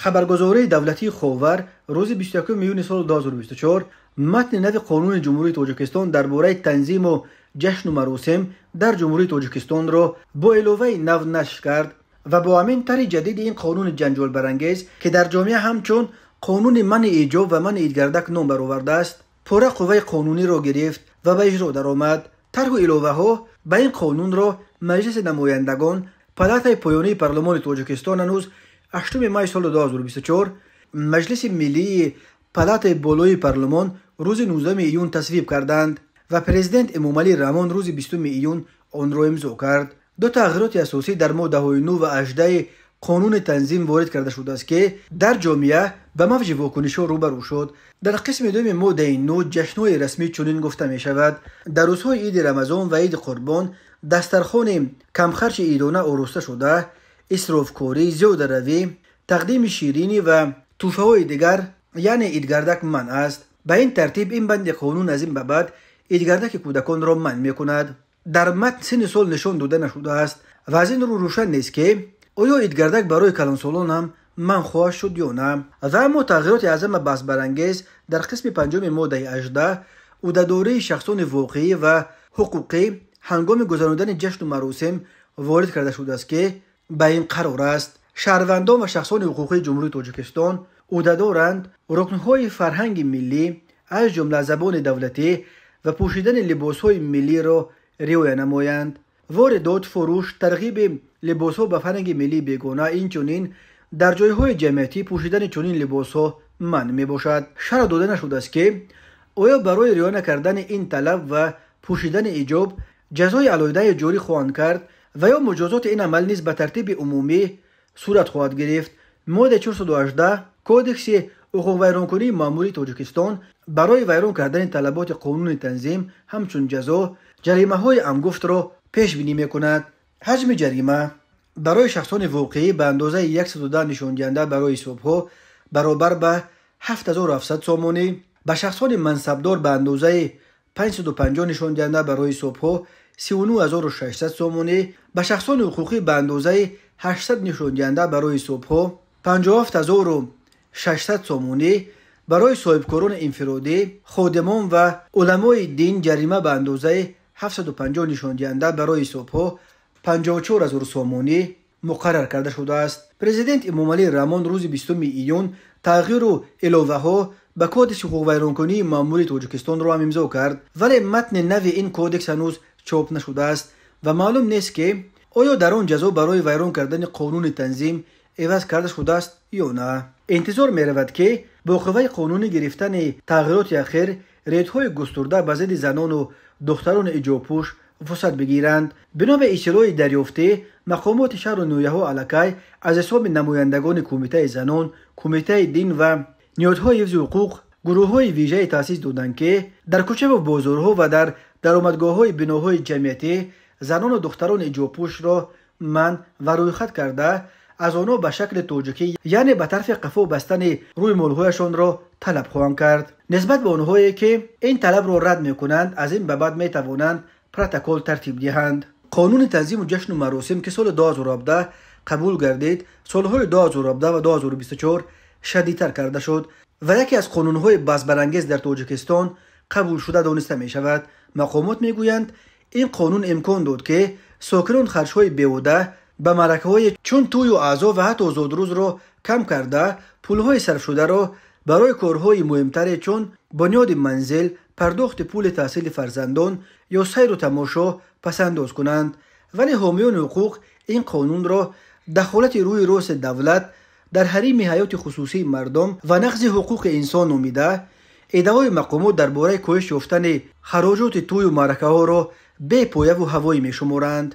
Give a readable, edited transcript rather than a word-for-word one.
خبرگزاری دولتی خوور روز 21 میون سال 2024 متن نو قانون جمهوری تاجیکستان درباره تنظیم و جشن و مراسم در جمهوری تاجیکستان را با علاوه نو نشر کرد و با همین طرح جدید این قانون جنجال برانگیز که در جامعه همچون قانون منع ایجاب و منع ایدگردک نام برآورده است پوره قوه قانونی را گرفت و به اجرا درآمد. طرح و علاوه ها به این قانون را مجلس نمایندگان پالاتای پایانی پارلمان تاجیکستان هنوز 8 می سال 2024 مجلس ملی پالاتای بالای پارلمان روز 19 ایون تصویب کردند و پرزیدنت امامعلی رحمان روز 20 ایون آن را امضا کرد. دو تغییرات اساسی در ماده 9 و 18 قانون تنظیم وارد کرده شده است که در جامعه به موج واکنش‌ها روبرو شد. در قسم دوم ماده 9 جشن‌های رسمی چنین گفته می شود: در روزهای عید رمضان و عید قربان دسترخوان کمخرج عیدانه آراسته شده، اسرافکاری، زیاده روی، تقدیم شیرینی و تحفه‌های دیگر یعنی ایدگردک منع است. به این ترتیب این بند قانون از این به بعد ایدگردک کودکان را منع می‌کند. در متن سن سال نشان داده نشده است و از این رو روشن نیست که آیا ایدگردک برای کلانسالان هم منع خواهد شد یا نه. و اما تغییرات اعظم بحث برانگیز در قسم پنجم ماده 18 عهده‌داری شخصان واقعی و حقوقی هنگام گذراندن جشن و مراسم وارد کرده شده است که به این قرار است شهروندان و شخصان حقوقی جمهوری تاجیکستان عهده‌دارند رکن‌های فرهنگ ملی از جمله زبان دولتی و پوشیدن لباس‌های ملی را رعایت نمایند. واردات، فروش، ترغیب لباس‌ها به فرهنگ ملی بیگانه اینچنین در جای‌های جمعیتی پوشیدن چنین لباس‌ها منع می‌باشد. شرح داده نشده است که آیا برای رعایت نکردن این طلب و پوشیدن حجاب جزای علیحده جاری خواهند کرد و یا مجازات این عمل نیز به ترتیب عمومی صورت خواهد گرفت. ماده 418 کودکس حقوق ویرانکنی ماموری تاجیکستان برای ویران کردن طلبات قانون تنظیم همچون جزا جریمه‌های هنگفت را پیش بینی می‌کند. حجم جریمه برای شخصان واقعی به اندازه 110 نشان دهنده برای صبح‌ها برابر به 7700 سامانی، به شخصان منصبدار به اندازه 550 نشان دهنده برای صبح‌ها 39600 سامانی، به شخصان حقوقی به اندازه 800 نشان دهنده برای صبح‌ها 57600 سامانی، برای صاحبکاران انفرادی، خادمان و علمای دین جریمه به اندازه 750 نشان دهنده برای صبح‌ها 54000 سامانی مقرر کرده شده است. پرزیدنت امامعلی رحمان روز 20 ایون تغییر و علاوه ها به کودکس حقوق ویرانکنی ماموری تاجیکستان را هم امضا کرد، ولی متن نو این کودکس هنوز چاپ نشده است و معلوم نیست که آیا در آن جزا برای ویران کردن قانون تنظیم عوض کرده شده است یا نه. انتظار می رود که با قوه قانونی گرفتن تغییرات اخیر ریت‌های گسترده به ضد زنان و دختران حجاب‌پوش وسعت بگیرند. بنا به اطلاع دریافته مقامات شهر و نویه‌ها الکی از حساب نمایندگان کمیته زنان، کمیته دین و نهادهای حفظ حقوق گروه‌های ویژه تأسیس دادند که در کوچه و بازارها و در درآمدگاه‌های بناهای جمعیتی زنان و دختران حجاب‌پوش را منع و رویخط کرده از آنها به شکل تاجیکی یعنی به طرف قفا بستن روی مال‌هایشان را طلب خواهند کرد. نسبت به آنهایی که این طلب را رد می‌کنند از این به بعد می‌توانند پروتکل ترتیب دهند. قانون تنظیم و جشن و مراسم که سال 2017 قبول گردید سالهای 2017 و 2024 شدیدتر کرده شد و یکی از قانون‌های بحث برانگیز در تاجیکستان قبول شده دانسته می‌شود. مقامات می‌گویند این قانون امکان داد که ساکنان خرج‌های بیهوده به مرکه‌های چون توی و عزا و حتی زادروز را کم کرده پول‌های صرف شده را برای کارهای مهمتر چون بنیاد منزل، پرداخت پول تحصیل فرزندان یا سیر و تماشا پسنداز کنند. ولی حامیان حقوق این قانون را دخالت روی راست دولت در حریم حیات خصوصی مردم و نقض حقوق انسان نامیده ادعای مقامات درباره کاهش یافتن خراجات توی و معرکه ها را بی پایه و هوایی می شمارند.